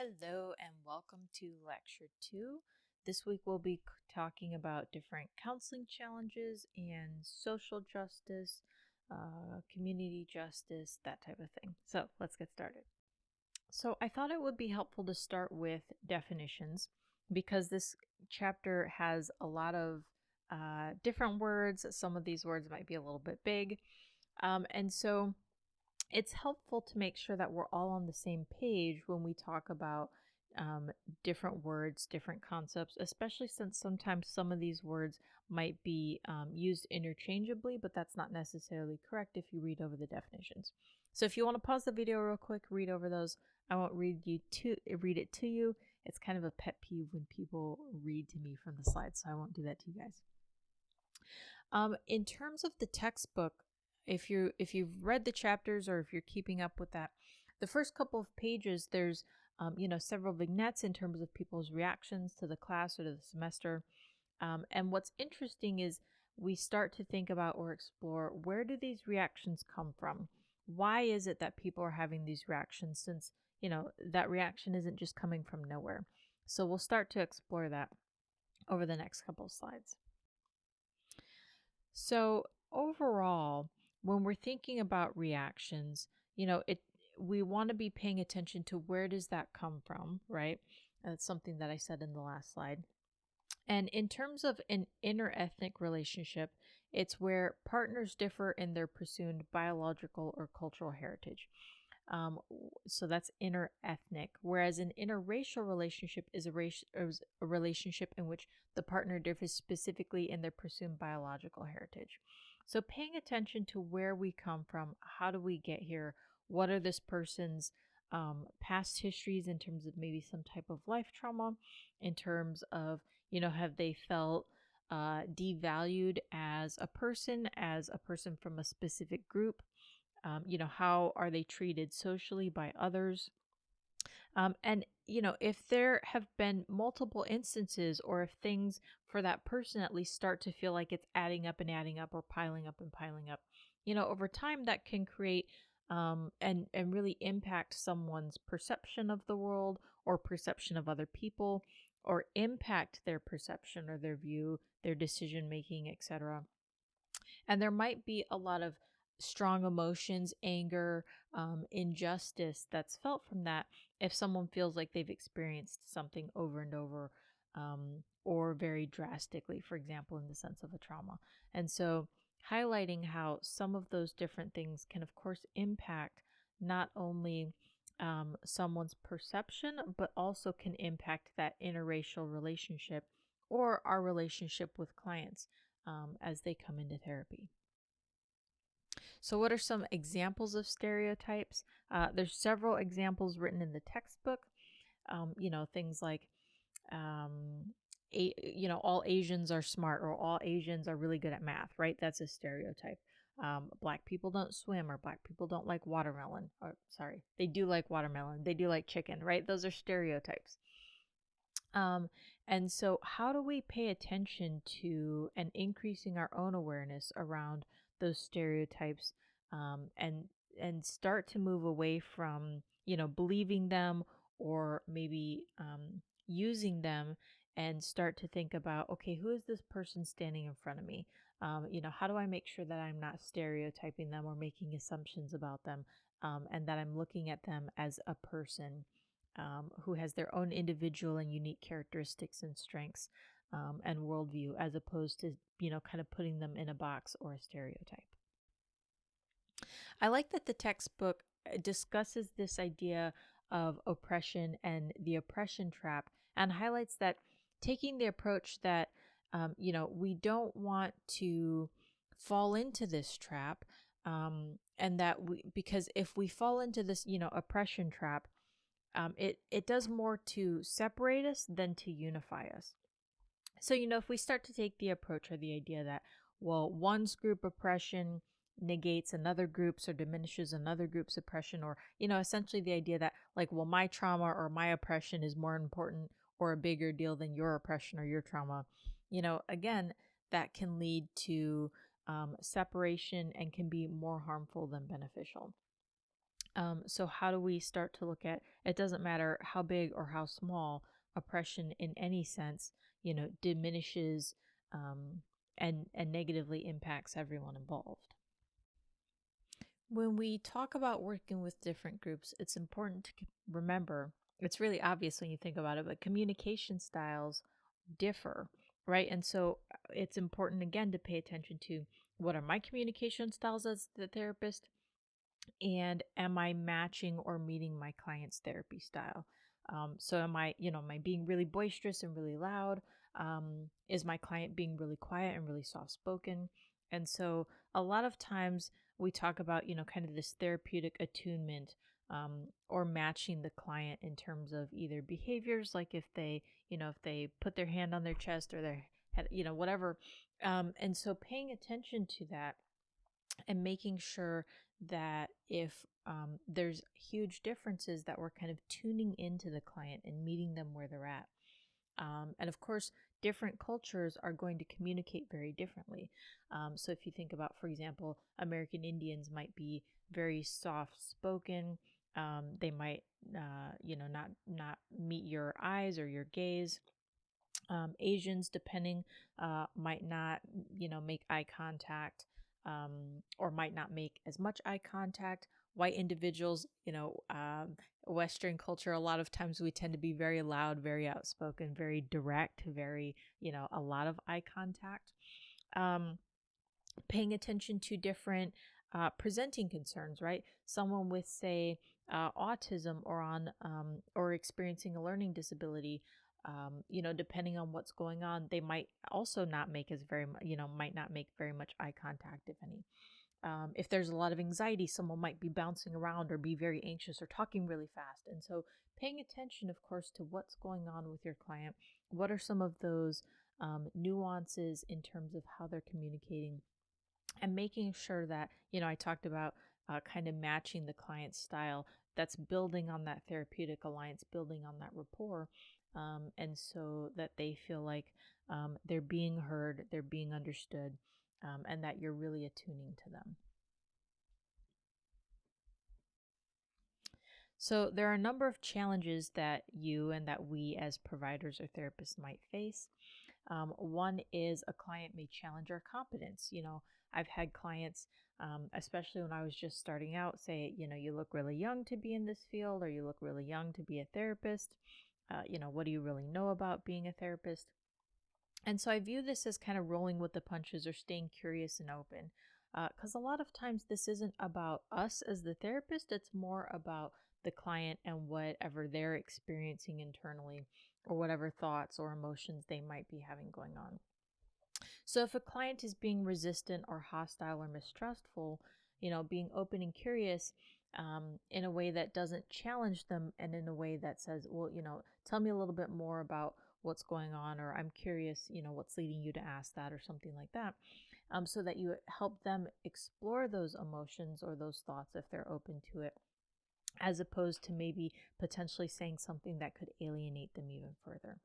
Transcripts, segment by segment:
Hello and welcome to Lecture 2. This week we'll be talking about different counseling challenges and social justice, community justice, that type of thing. So let's get started. So I thought it would be helpful to start with definitions because this chapter has a lot of different words. Some of these words might be a little bit big. And so it's helpful to make sure that we're all on the same page when we talk about different words, different concepts, especially since sometimes some of these words might be used interchangeably, but that's not necessarily correct if you read over the definitions. So if you want to pause the video real quick, read over those. I won't read it to you. It's kind of a pet peeve when people read to me from the slides, so I won't do that to you guys. In terms of the textbook, if you've read the chapters or if you're keeping up with that, the first couple of pages, there's several vignettes in terms of people's reactions to the class or to the semester. And what's interesting is we start to think about or explore, where do these reactions come from? Why is it that people are having these reactions, since that reaction isn't just coming from nowhere? So we'll start to explore that over the next couple of slides. So overall, when we're thinking about reactions, we want to be paying attention to where does that come from, right? That's something that I said in the last slide. And in terms of an interethnic relationship, it's where partners differ in their presumed biological or cultural heritage. So that's interethnic, whereas an interracial relationship is a relationship in which the partner differs specifically in their presumed biological heritage. So paying attention to where we come from, how do we get here, what are this person's past histories in terms of maybe some type of life trauma, in terms of, have they felt devalued as a person from a specific group? How are they treated socially by others? And if there have been multiple instances, or if things for that person at least start to feel like it's adding up and adding up, or piling up and piling up, over time that can create and really impact someone's perception of the world or perception of other people, or impact their perception or their view, their decision making, etc. And there might be a lot of strong emotions, anger, injustice that's felt from that if someone feels like they've experienced something over and over, or very drastically, for example, in the sense of a trauma. And so highlighting how some of those different things can, of course, impact not only someone's perception, but also can impact that interracial relationship or our relationship with clients as they come into therapy. So what are some examples of stereotypes? There's several examples written in the textbook. Things like, all Asians are smart, or all Asians are really good at math, right? That's a stereotype. Black people don't swim, or black people don't like watermelon. Or sorry, they do like watermelon. They do like chicken, right? Those are stereotypes. And so how do we pay attention to and increasing our own awareness around those stereotypes, and start to move away from, believing them, or maybe using them, and start to think about, okay, who is this person standing in front of me? How do I make sure that I'm not stereotyping them or making assumptions about them, and that I'm looking at them as a person who has their own individual and unique characteristics and strengths, and worldview, as opposed to, kind of putting them in a box or a stereotype. I like that the textbook discusses this idea of oppression and the oppression trap, and highlights that taking the approach that, we don't want to fall into this trap, and that because if we fall into this, oppression trap, it does more to separate us than to unify us. So, if we start to take the approach or the idea that, well, one's group oppression negates another group's or diminishes another group's oppression, or, essentially the idea that, like, well, my trauma or my oppression is more important or a bigger deal than your oppression or your trauma, again, that can lead to separation and can be more harmful than beneficial. So how do we start to look at, it doesn't matter how big or how small oppression in any sense, diminishes and negatively impacts everyone involved. When we talk about working with different groups, it's important to remember, it's really obvious when you think about it, but communication styles differ, right? And so it's important again to pay attention to, what are my communication styles as the therapist? And am I matching or meeting my client's therapy style? So am I being really boisterous and really loud? Is my client being really quiet and really soft spoken? And so a lot of times we talk about, kind of this therapeutic attunement, or matching the client in terms of either behaviors, like if they put their hand on their chest or their head, whatever. And so paying attention to that and making sure that if there's huge differences, that we're kind of tuning into the client and meeting them where they're at. And of course, different cultures are going to communicate very differently. So if you think about, for example, American Indians might be very soft spoken. They might, not meet your eyes or your gaze. Asians, depending, might not, make eye contact, or might not make as much eye contact. White individuals, Western culture, a lot of times we tend to be very loud, very outspoken, very direct, very, a lot of eye contact. Paying attention to different presenting concerns, right? Someone with, say, autism or experiencing a learning disability, depending on what's going on, they might also not make might not make very much eye contact, if any. If there's a lot of anxiety, someone might be bouncing around or be very anxious or talking really fast. And so paying attention, of course, to what's going on with your client. What are some of those nuances in terms of how they're communicating, and making sure that, I talked about kind of matching the client's style. That's building on that therapeutic alliance, building on that rapport, and so that they feel like they're being heard, they're being understood, and that you're really attuning to them. So there are a number of challenges that you and that we as providers or therapists might face. One is a client may challenge our competence. I've had clients, especially when I was just starting out, say, you look really young to be in this field, or you look really young to be a therapist. What do you really know about being a therapist? And so I view this as kind of rolling with the punches or staying curious and open. Because a lot of times this isn't about us as the therapist, it's more about the client and whatever they're experiencing internally, or whatever thoughts or emotions they might be having going on. So if a client is being resistant or hostile or mistrustful, being open and curious, in a way that doesn't challenge them, and in a way that says, well, tell me a little bit more about what's going on, or I'm curious, what's leading you to ask that, or something like that, so that you help them explore those emotions or those thoughts if they're open to it, as opposed to maybe potentially saying something that could alienate them even further.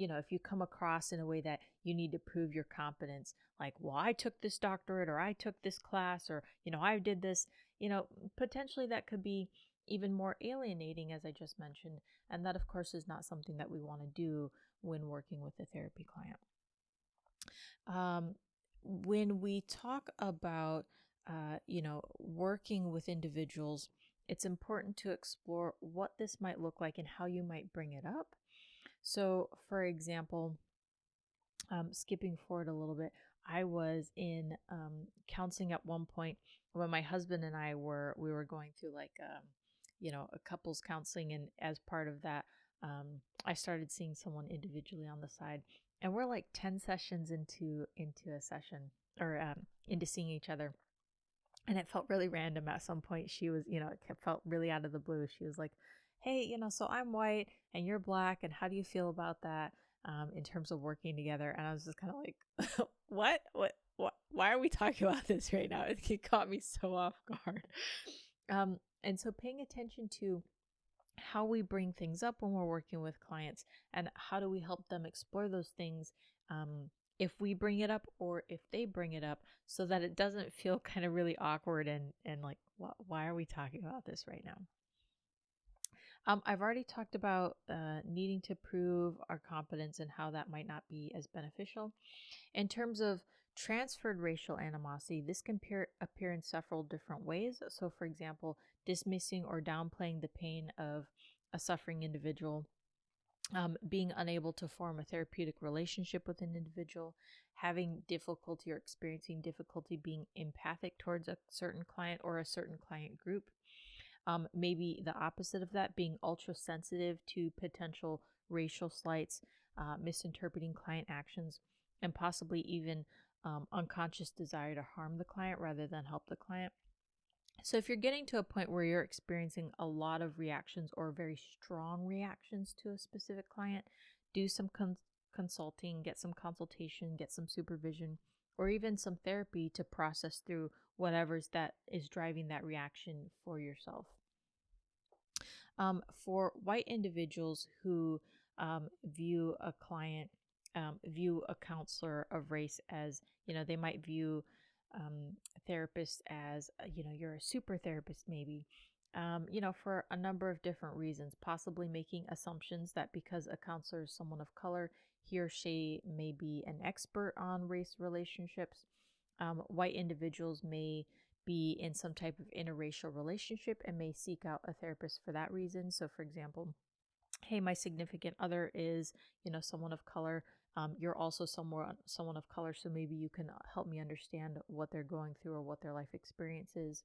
If you come across in a way that you need to prove your competence, like, well, I took this doctorate, or I took this class, or, I did this, potentially that could be even more alienating, as I just mentioned. And that, of course, is not something that we want to do when working with a therapy client. When we talk about, working with individuals, it's important to explore what this might look like and how you might bring it up. So, for example, skipping forward a little bit, I was in counseling at one point when my husband and we were going through like a couples counseling, and as part of that, I started seeing someone individually on the side, and we're like 10 sessions into a session, or into seeing each other. And it felt really random at some point. She was, it felt really out of the blue. She was like, hey, so I'm white and you're black, and how do you feel about that, in terms of working together? And I was just kind of like, what, why are we talking about this right now? It caught me so off guard. And so paying attention to how we bring things up when we're working with clients, and how do we help them explore those things, if we bring it up or if they bring it up, so that it doesn't feel kind of really awkward and like why are we talking about this right now? I've already talked about needing to prove our competence and how that might not be as beneficial. In terms of transferred racial animosity, this can appear in several different ways. So, for example, dismissing or downplaying the pain of a suffering individual, being unable to form a therapeutic relationship with an individual, having difficulty or experiencing difficulty being empathic towards a certain client or a certain client group. Maybe the opposite of that, being ultra sensitive to potential racial slights, misinterpreting client actions, and possibly even unconscious desire to harm the client rather than help the client. So, if you're getting to a point where you're experiencing a lot of reactions or very strong reactions to a specific client, do some consulting, get some consultation, get some supervision, or even some therapy to process through whatever's that is driving that reaction for yourself. For white individuals who view a client, view a counselor of race as, they might view therapists as, you're a super therapist, maybe, for a number of different reasons, possibly making assumptions that because a counselor is someone of color, he or she may be an expert on race relationships. White individuals may be in some type of interracial relationship and may seek out a therapist for that reason. So, for example, hey, my significant other is, someone of color. You're also someone of color, so maybe you can help me understand what they're going through or what their life experience is.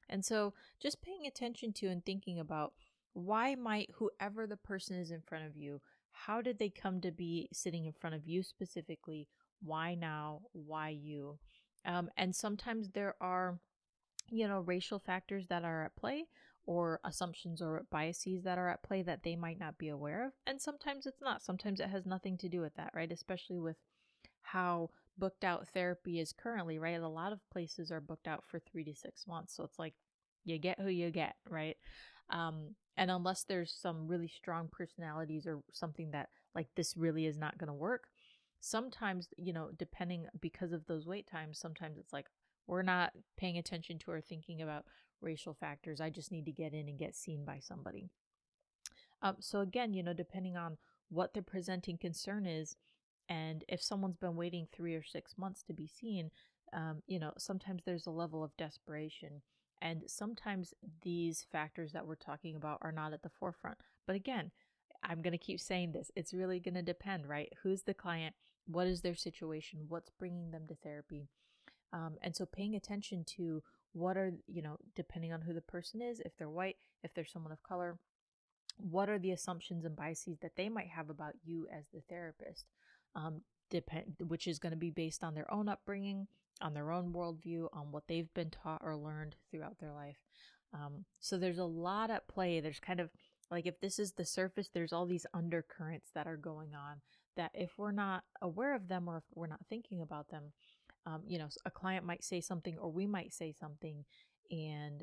And so, just paying attention to and thinking about why might whoever the person is in front of you, how did they come to be sitting in front of you specifically? Why now? Why you? And sometimes there are racial factors that are at play or assumptions or biases that are at play that they might not be aware of. And sometimes it's not. Sometimes it has nothing to do with that, right? Especially with how booked out therapy is currently, right? A lot of places are booked out for 3 to 6 months. So it's like you get who you get, right? And unless there's some really strong personalities or something that like this really is not going to work, sometimes, depending because of those wait times, sometimes it's like, we're not paying attention to or thinking about racial factors. I just need to get in and get seen by somebody. So again, depending on what the presenting concern is, and if someone's been waiting 3 or 6 months to be seen, sometimes there's a level of desperation. And sometimes these factors that we're talking about are not at the forefront. But again, I'm going to keep saying this. It's really going to depend, right? Who's the client? What is their situation? What's bringing them to therapy? And so paying attention to what are, depending on who the person is, if they're white, if they're someone of color, what are the assumptions and biases that they might have about you as the therapist, which is going to be based on their own upbringing, on their own worldview, on what they've been taught or learned throughout their life. So there's a lot at play. There's kind of like, if this is the surface, there's all these undercurrents that are going on that if we're not aware of them or if we're not thinking about them, a client might say something or we might say something. And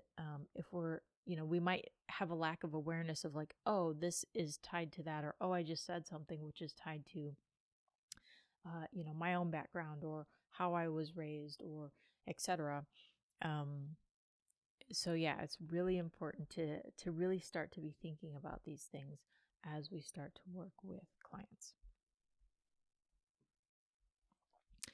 if we're, we might have a lack of awareness of like, oh, this is tied to that, or, oh, I just said something which is tied to, my own background or how I was raised or etc. So yeah, it's really important to really start to be thinking about these things as we start to work with clients.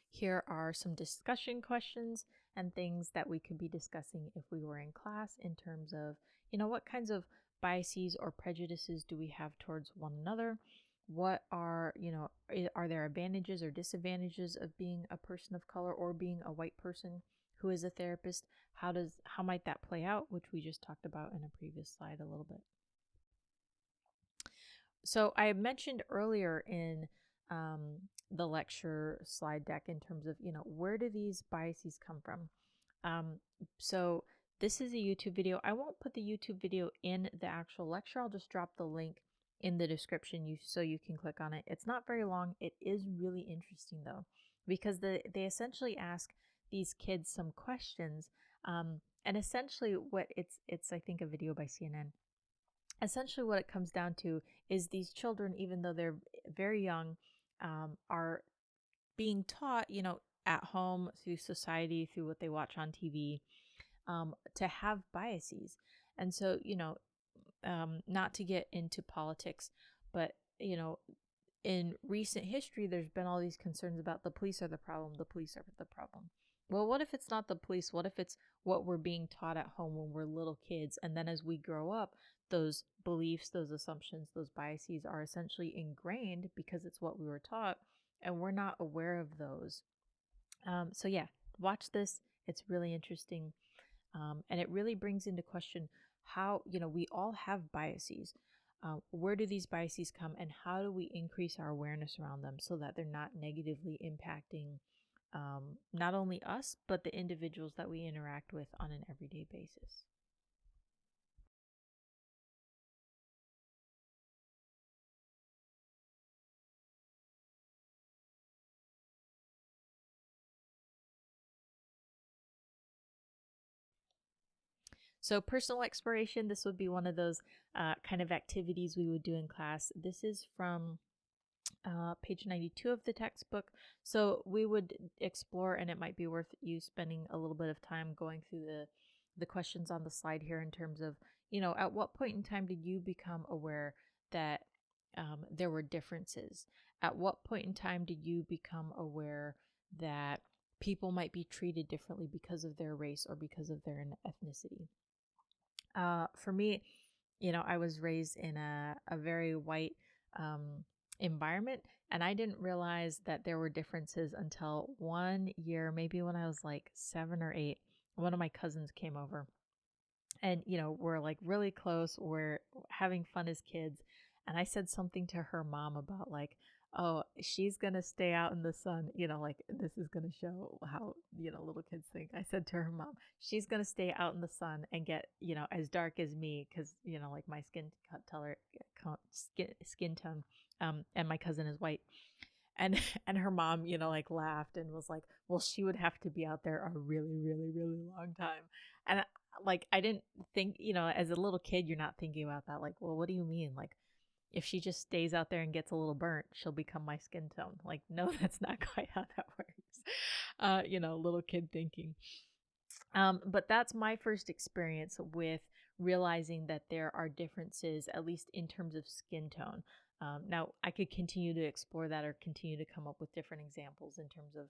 Here are some discussion questions and things that we could be discussing if we were in class in terms of, what kinds of biases or prejudices do we have towards one another? What are, are there advantages or disadvantages of being a person of color or being a white person who is a therapist? How might that play out, which we just talked about in a previous slide a little bit. So I mentioned earlier in the lecture slide deck in terms of, where do these biases come from? So this is a YouTube video. I won't put the YouTube video in the actual lecture. I'll just drop the link in the description so you can click on it. It's not very long. It is really interesting though, because they essentially ask these kids some questions. And essentially what it's I think a video by CNN. Essentially what it comes down to is these children, even though they're very young, are being taught, at home, through society, through what they watch on TV, to have biases. And so, not to get into politics, but, in recent history, there's been all these concerns about the police are the problem, the police are the problem. Well, what if it's not the police? What if it's what we're being taught at home when we're little kids? And then as we grow up, those beliefs, those assumptions, those biases are essentially ingrained because it's what we were taught, and we're not aware of those. So, yeah, watch this. It's really interesting. And it really brings into question how, we all have biases. Where do these biases come, and how do we increase our awareness around them so that they're not negatively impacting not only us, but the individuals that we interact with on an everyday basis? So, personal exploration, this would be one of those kind of activities we would do in class. This is from page 92 of the textbook. So we would explore, and it might be worth you spending a little bit of time going through the questions on the slide here in terms of, at what point in time did you become aware that there were differences? At what point in time did you become aware that people might be treated differently because of their race or because of their ethnicity? For me, I was raised in a very white environment, and I didn't realize that there were differences until one year, maybe when I was like 7 or 8. One of my cousins came over, and we're like really close, we're having fun as kids, and I said something to her mom about like, oh, she's gonna stay out in the sun, like this is gonna show how little kids think. I said to her mom, she's gonna stay out in the sun and get as dark as me, because like my skin tone, and my cousin is white. And and her mom, like laughed and was like, well, she would have to be out there a really, really, really long time. And like, I didn't think, as a little kid, you're not thinking about that. Like, well, what do you mean? Like, if she just stays out there and gets a little burnt, she'll become my skin tone. Like, no, that's not quite how that works. Little kid thinking. But that's my first experience with realizing that there are differences, at least in terms of skin tone. Now, I could continue to explore that or continue to come up with different examples in terms of,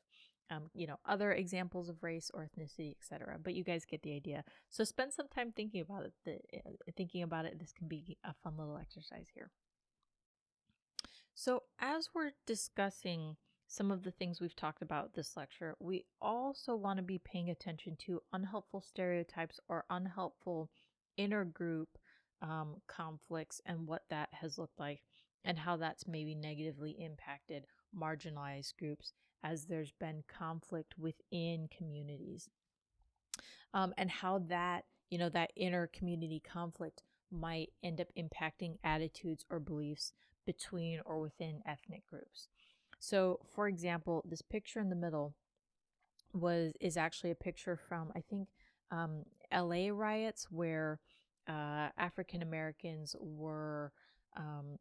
other examples of race or ethnicity, etc. But you guys get the idea. So spend some time thinking about it. Thinking about it, this can be a fun little exercise here. So, as we're discussing some of the things we've talked about this lecture, we also want to be paying attention to unhelpful stereotypes or unhelpful intergroup conflicts and what that has looked like, and how that's maybe negatively impacted marginalized groups as there's been conflict within communities, and how that, that inner community conflict might end up impacting attitudes or beliefs between or within ethnic groups. So, for example, this picture in the middle is actually a picture from, I think, LA riots, where African Americans were,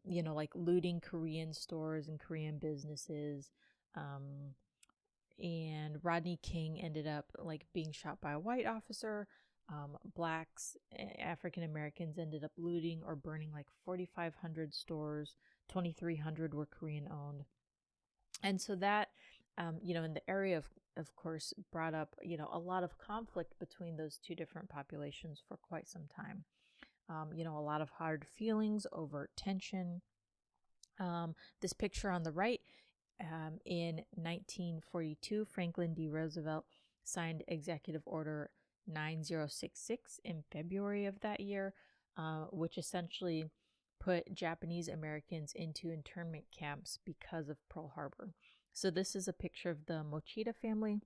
like looting Korean stores and Korean businesses. And Rodney King ended up like being shot by a white officer. Blacks, African Americans ended up looting or burning like 4,500 stores. 2,300 were Korean owned. And so that, in the area of course, brought up, a lot of conflict between those two different populations for quite some time. A lot of hard feelings over tension. This picture on the right, in 1942, Franklin D. Roosevelt signed Executive Order 9066 in February of that year, which essentially put Japanese Americans into internment camps because of Pearl Harbor. So this is a picture of the Mochida family.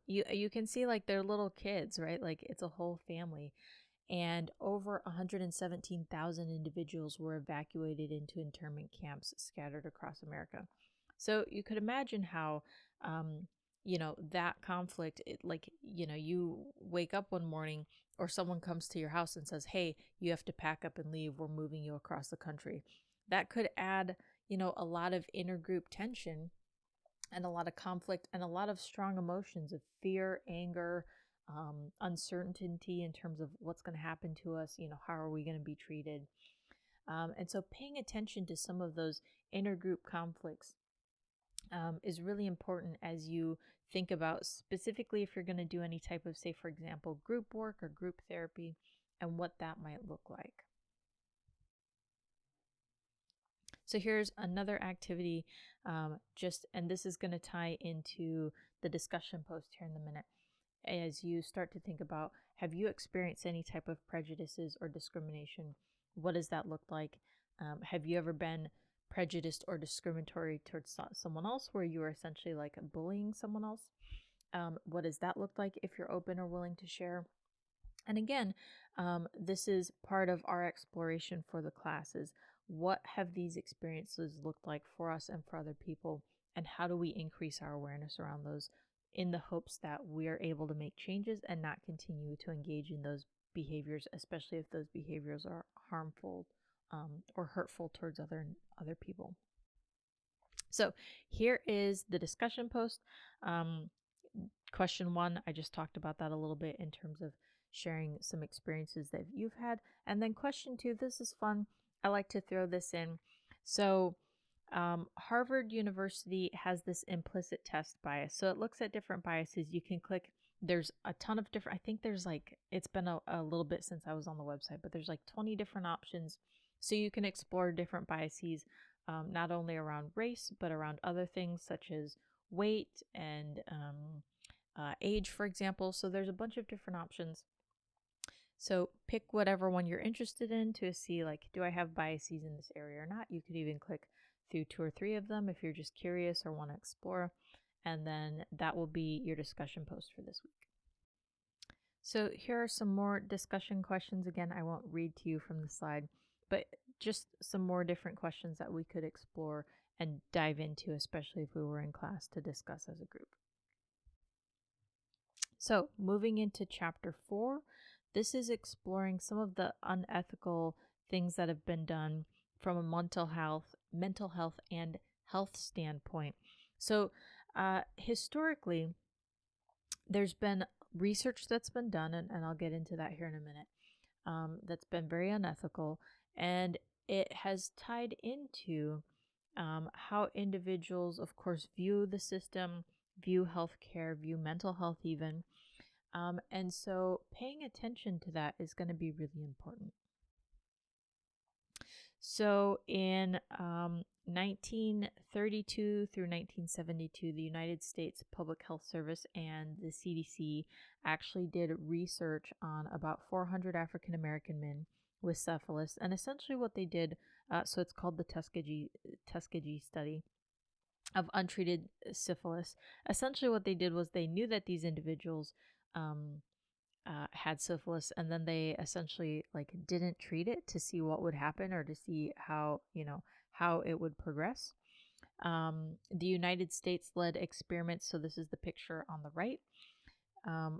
You can see like they're little kids, right? Like it's a whole family. And over 117,000 individuals were evacuated into internment camps scattered across America. So you could imagine how, that conflict, you wake up one morning or someone comes to your house and says, hey, you have to pack up and leave. We're moving you across the country. That could add, a lot of intergroup tension and a lot of conflict and a lot of strong emotions of fear, anger, uncertainty in terms of what's going to happen to us, how are we going to be treated. And so paying attention to some of those intergroup conflicts is really important as you think about specifically if you're going to do any type of, say, for example, group work or group therapy, and what that might look like. So here's another activity, and this is going to tie into the discussion post here in a minute. As you start to think about, have you experienced any type of prejudices or discrimination? What does that look like? Have you ever been prejudiced or discriminatory towards someone else, where you are essentially like bullying someone else? What does that look like if you're open or willing to share? And again, this is part of our exploration for the classes. What have these experiences looked like for us and for other people? And how do we increase our awareness around those in the hopes that we are able to make changes and not continue to engage in those behaviors, especially if those behaviors are harmful or hurtful towards other people. So here is the discussion post. Question 1, I just talked about that a little bit in terms of sharing some experiences that you've had. And then question 2, this is fun. I like to throw this in. So Harvard University has this implicit test bias. So it looks at different biases. You can click, there's a ton of different, I think there's like, it's been a little bit since I was on the website, but there's like 20 different options. So you can explore different biases, not only around race, but around other things such as weight and age, for example. So there's a bunch of different options. So pick whatever one you're interested in to see, like, do I have biases in this area or not? You could even click through 2 or 3 of them if you're just curious or want to explore. And then that will be your discussion post for this week. So here are some more discussion questions. Again, I won't read to you from the slide, but just some more different questions that we could explore and dive into, especially if we were in class to discuss as a group. So moving into chapter 4, this is exploring some of the unethical things that have been done from a mental health and health standpoint. So historically, there's been research that's been done, and I'll get into that here in a minute, that's been very unethical, and it has tied into how individuals, of course, view the system, view healthcare, view mental health even. And so paying attention to that is going to be really important. So in 1932 through 1972, the United States Public Health Service and the CDC actually did research on about 400 African American men with syphilis. And essentially what they did, so it's called the Tuskegee study of untreated syphilis. Essentially what they did was they knew that these individuals had syphilis, and then they essentially like didn't treat it to see what would happen or to see how it would progress. The United States led experiments, so this is the picture on the right,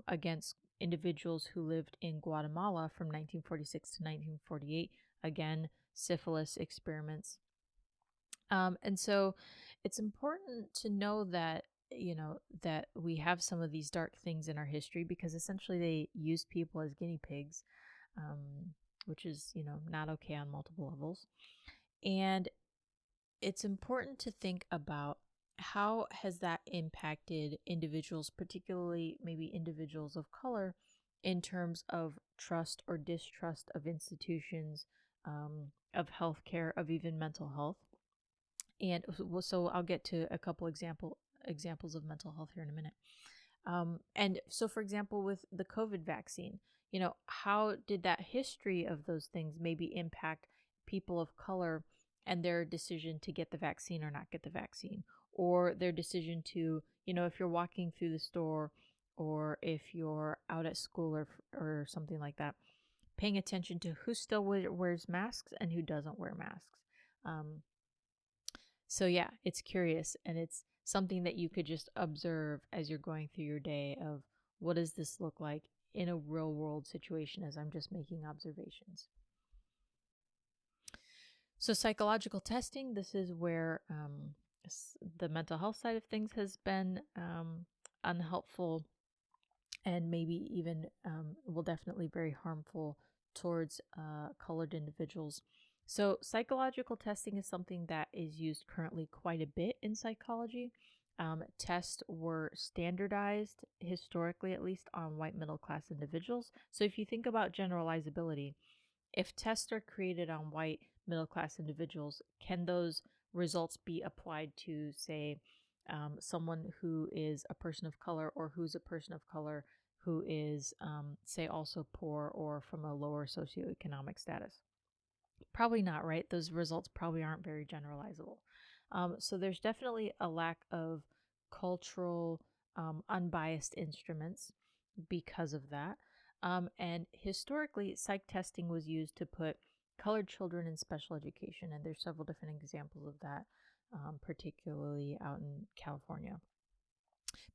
against individuals who lived in Guatemala from 1946 to 1948. Again, syphilis experiments. And so it's important to know that that we have some of these dark things in our history, because essentially they used people as guinea pigs, which is, not okay on multiple levels. And it's important to think about how has that impacted individuals, particularly maybe individuals of color, in terms of trust or distrust of institutions, of healthcare, of even mental health. And so I'll get to a couple examples of mental health here in a minute. And so, for example, with the COVID vaccine, how did that history of those things maybe impact people of color and their decision to get the vaccine or not get the vaccine, or their decision to, if you're walking through the store or if you're out at school or something like that, paying attention to who still wears masks and who doesn't wear masks. So yeah, it's curious, and it's something that you could just observe as you're going through your day of what does this look like in a real world situation as I'm just making observations. So psychological testing, this is where the mental health side of things has been unhelpful. and maybe even will definitely very harmful towards colored individuals. So, psychological testing is something that is used currently quite a bit in psychology. Tests were standardized, historically at least, on white middle class individuals. So, if you think about generalizability, if tests are created on white middle class individuals, can those results be applied to, say, someone who is a person of color, or who's a person of color who is, say, also poor or from a lower socioeconomic status? Probably not, right? Those results probably aren't very generalizable. So there's definitely a lack of cultural, unbiased instruments because of that. And historically, psych testing was used to put colored children in special education, and there's several different examples of that, particularly out in California.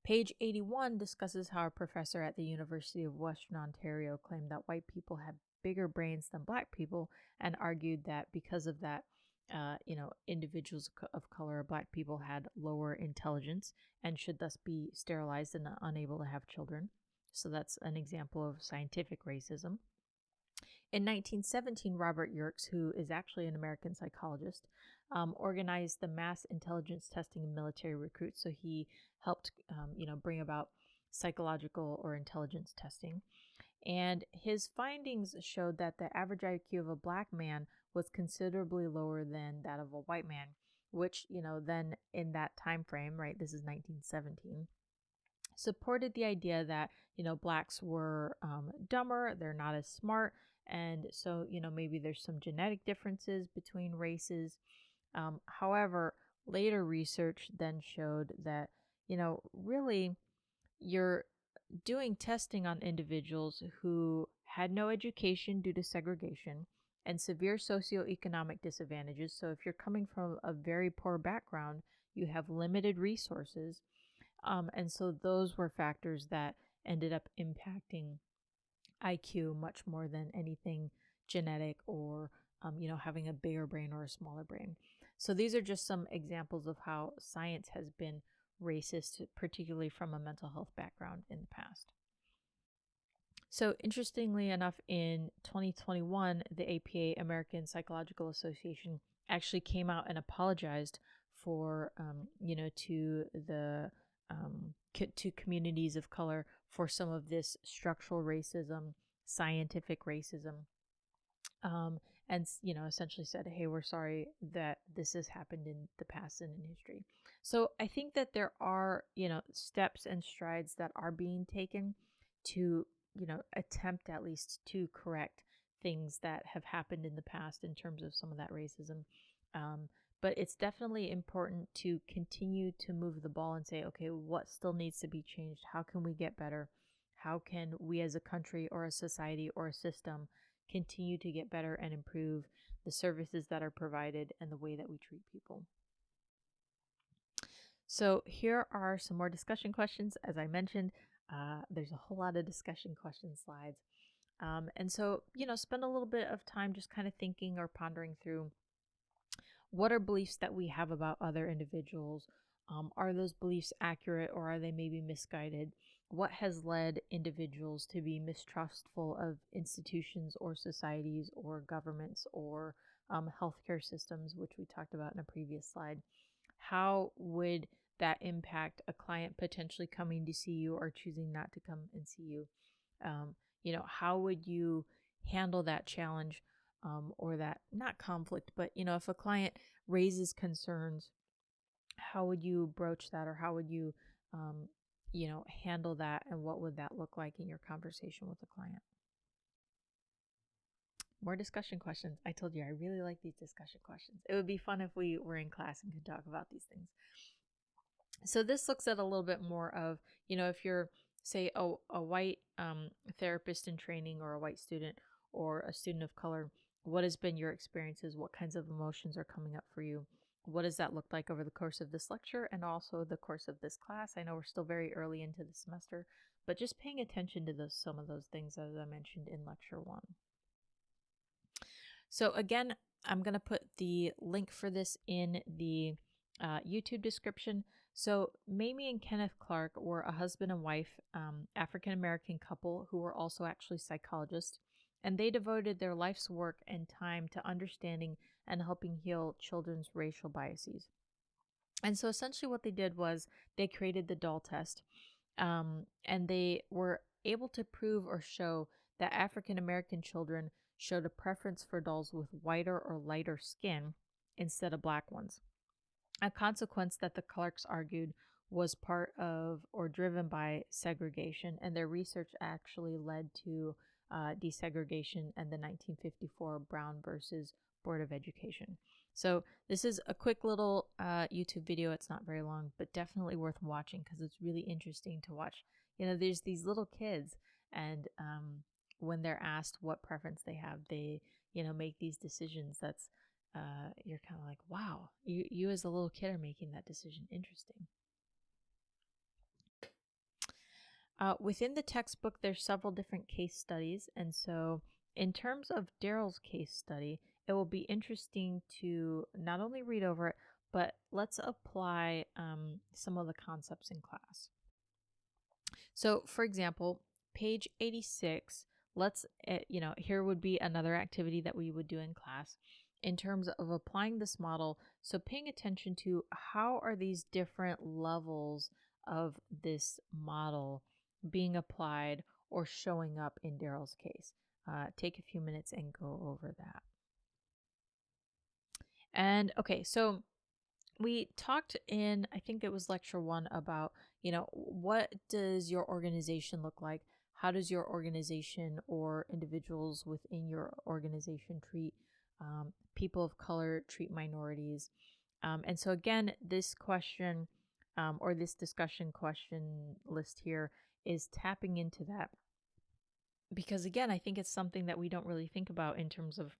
Page 81 discusses how a professor at the University of Western Ontario claimed that white people had bigger brains than black people, and argued that because of that, individuals of color, black people, had lower intelligence and should thus be sterilized and unable to have children. So that's an example of scientific racism. In 1917, Robert Yerkes, who is actually an American psychologist, organized the mass intelligence testing of military recruits. So he helped, bring about psychological or intelligence testing. And his findings showed that the average IQ of a black man was considerably lower than that of a white man, which, then in that time frame, right, this is 1917, supported the idea that, blacks were dumber, they're not as smart. And so, maybe there's some genetic differences between races. However, later research then showed that, really, you're doing testing on individuals who had no education due to segregation and severe socioeconomic disadvantages. So, if you're coming from a very poor background, you have limited resources. And so, those were factors that ended up impacting IQ much more than anything genetic or, having a bigger brain or a smaller brain. So, these are just some examples of how science has been racist, particularly from a mental health background in the past. So, interestingly enough, in 2021, the APA, American Psychological Association, actually came out and apologized for, to the to communities of color for some of this structural racism, scientific racism, and essentially said, hey, we're sorry that this has happened in the past and in history. So I think that there are, steps and strides that are being taken to, attempt at least to correct things that have happened in the past in terms of some of that racism. But it's definitely important to continue to move the ball and say, okay, what still needs to be changed? How can we get better? How can we as a country or a society or a system continue to get better and improve the services that are provided and the way that we treat people? So here are some more discussion questions. As I mentioned, there's a whole lot of discussion question slides. And so, spend a little bit of time just kind of thinking or pondering through, what are beliefs that we have about other individuals? Are those beliefs accurate, or are they maybe misguided? What has led individuals to be mistrustful of institutions or societies or governments or healthcare systems, which we talked about in a previous slide? How would that impact a client potentially coming to see you or choosing not to come and see you? How would you handle that challenge, or that, not conflict, but, if a client raises concerns, how would you broach that, or how would you, handle that, and what would that look like in your conversation with the client? More discussion questions. I told you I really like these discussion questions. It would be fun if we were in class and could talk about these things. So this looks at a little bit more of, if you're, say, a white therapist in training, or a white student, or a student of color, what has been your experiences? What kinds of emotions are coming up for you? What does that look like over the course of this lecture and also the course of this class? I know we're still very early into the semester, but just paying attention to some of those things, as I mentioned in lecture 1. So again, I'm going to put the link for this in the YouTube description. So Mamie and Kenneth Clark were a husband and wife, African-American couple who were also actually psychologists, and they devoted their life's work and time to understanding and helping heal children's racial biases. And so essentially what they did was they created the doll test, and they were able to prove or show that African American children showed a preference for dolls with whiter or lighter skin instead of black ones. A consequence that the Clarks argued was part of or driven by segregation, and their research actually led to desegregation and the 1954 Brown versus Board of Education. So this is a quick little YouTube video. It's not very long, but definitely worth watching because it's really interesting to watch. There's these little kids, and when they're asked what preference they have, they make these decisions. That's you're kind of like, wow, you as a little kid are making that decision. Interesting. Within the textbook, there's several different case studies. And so in terms of Daryl's case study, it will be interesting to not only read over it, but let's apply some of the concepts in class. So for example, page 86, let's, here would be another activity that we would do in class in terms of applying this model. So paying attention to how are these different levels of this model being applied or showing up in Daryl's case. Take a few minutes and go over that. And okay, so we talked in, I think it was lecture 1 about, what does your organization look like? How does your organization or individuals within your organization treat people of color, treat minorities? And so again, this question or this discussion question list here is tapping into that. Because again, I think it's something that we don't really think about in terms of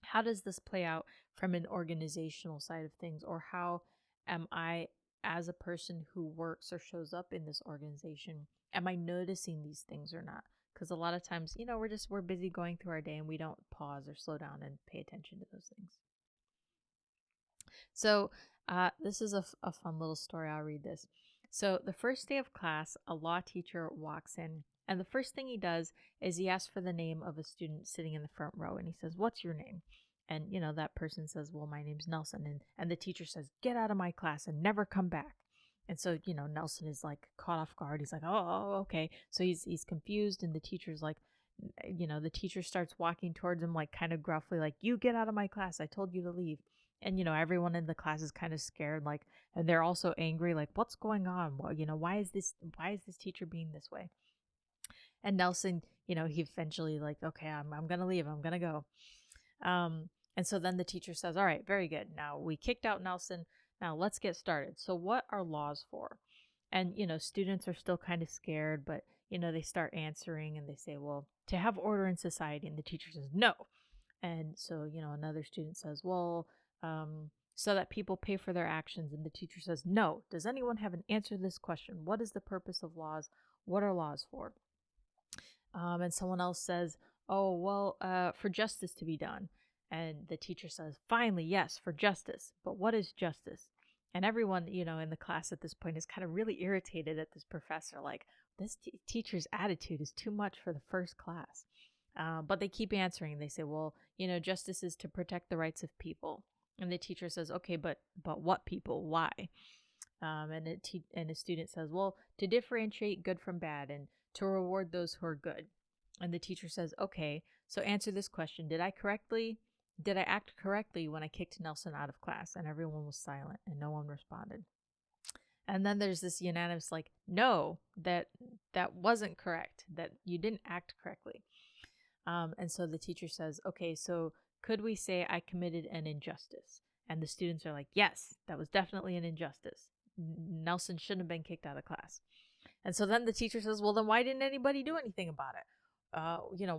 how does this play out from an organizational side of things, or how am I, as a person who works or shows up in this organization, am I noticing these things or not? Because a lot of times, we're busy going through our day and we don't pause or slow down and pay attention to those things. So this is a fun little story. I'll read this. So the first day of class, a law teacher walks in, and the first thing he does is he asks for the name of a student sitting in the front row, and he says, "What's your name?" And that person says, "Well, my name's Nelson." And the teacher says, "Get out of my class and never come back." And so Nelson is like caught off guard. He's like, "Oh, okay." So he's confused, and the teacher's like, the teacher starts walking towards him like kind of gruffly, like, "You get out of my class. I told you to leave." And everyone in the class is kind of scared, like, and they're also angry, like, what's going on? Well, why is this teacher being this way? And Nelson, he eventually like, okay, I'm gonna leave, I'm gonna go. And so then the teacher says, all right, very good. Now we kicked out Nelson. Now let's get started. So what are laws for? And students are still kind of scared, but they start answering and they say, well, to have order in society. And the teacher says, no. And so another student says, well, so that people pay for their actions. And the teacher says, no. Does anyone have an answer to this question? What is the purpose of laws? What are laws for? And someone else says, oh, well, for justice to be done. And the teacher says, finally, yes, for justice. But what is justice? And everyone, in the class at this point is kind of really irritated at this professor. Like, this teacher's attitude is too much for the first class. But they keep answering. They say, well, justice is to protect the rights of people. And the teacher says, okay, but what people? Why? And a student says, well, to differentiate good from bad and to reward those who are good. And the teacher says, okay, so answer this question. Did I act correctly when I kicked Nelson out of class? And everyone was silent and no one responded. And then there's this unanimous like, no, that wasn't correct, that you didn't act correctly. And so the teacher says, okay, so could we say I committed an injustice? And the students are like, yes, that was definitely an injustice. Nelson shouldn't have been kicked out of class. And so then the teacher says, well, then why didn't anybody do anything about it?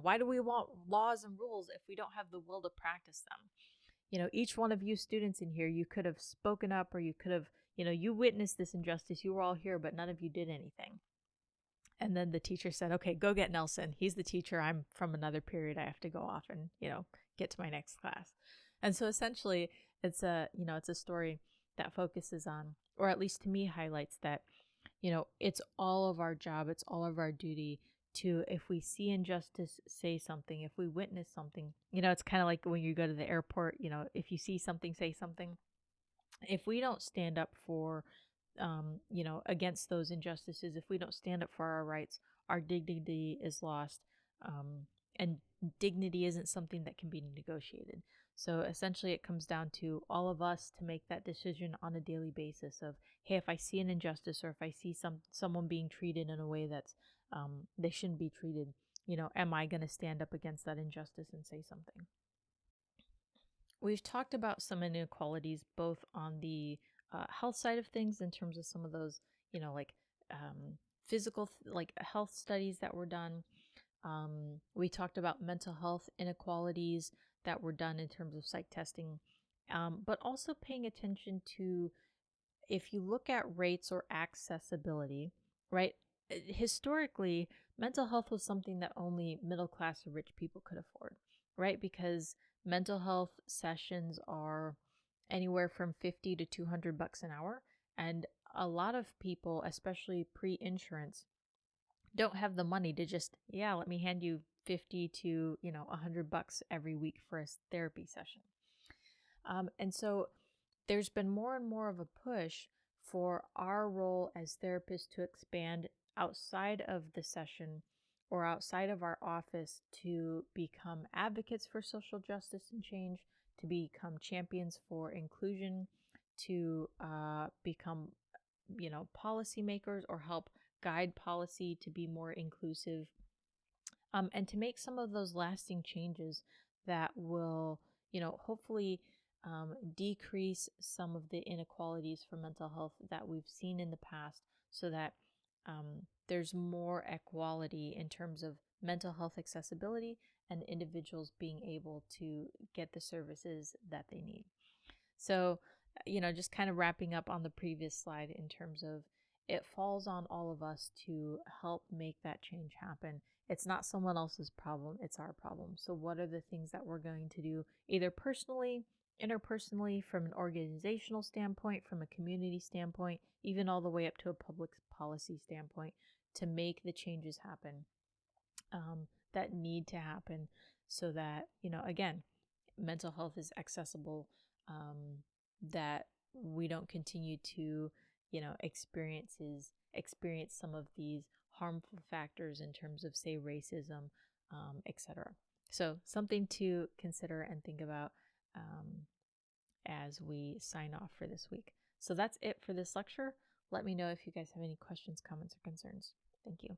Why do we want laws and rules if we don't have the will to practice them? Each one of you students in here, you could have spoken up, or you could have, you witnessed this injustice. You were all here, but none of you did anything. And then the teacher said, okay, go get Nelson. He's the teacher. I'm from another period. I have to go off and, get to my next class. And so essentially it's a story that focuses on or at least to me highlights that, it's all of our job, it's all of our duty to, if we see injustice, say something. If we witness something, it's kind of like when you go to the airport, if you see something, say something. If we don't stand up for, against those injustices, if we don't stand up for our rights, our dignity is lost. And dignity isn't something that can be negotiated. So essentially, it comes down to all of us to make that decision on a daily basis of, hey, if I see an injustice, or if I see someone being treated in a way that's they shouldn't be treated, am I going to stand up against that injustice and say something? We've talked about some inequalities both on the health side of things, in terms of some of those, like physical, like health studies that were done. We talked about mental health inequalities that were done in terms of psych testing, but also paying attention to, if you look at rates or accessibility, right? Historically, mental health was something that only middle class or rich people could afford, right? Because mental health sessions are anywhere from 50 to 200 bucks an hour. And a lot of people, especially pre-insurance, don't have the money to just, yeah, let me hand you 50 to, 100 bucks every week for a therapy session. And so there's been more and more of a push for our role as therapists to expand outside of the session or outside of our office, to become advocates for social justice and change, to become champions for inclusion, to become, policymakers, or help guide policy to be more inclusive, and to make some of those lasting changes that will, hopefully decrease some of the inequalities for mental health that we've seen in the past, so that there's more equality in terms of mental health accessibility and individuals being able to get the services that they need. So, just kind of wrapping up on the previous slide, in terms of, it falls on all of us to help make that change happen. It's not someone else's problem, it's our problem. So, what are the things that we're going to do, either personally, interpersonally, from an organizational standpoint, from a community standpoint, even all the way up to a public policy standpoint, to make the changes happen that need to happen, so that, again, mental health is accessible, that we don't continue to, experience some of these harmful factors in terms of, say, racism, etc. So something to consider and think about as we sign off for this week. So that's it for this lecture. Let me know if you guys have any questions, comments, or concerns. Thank you.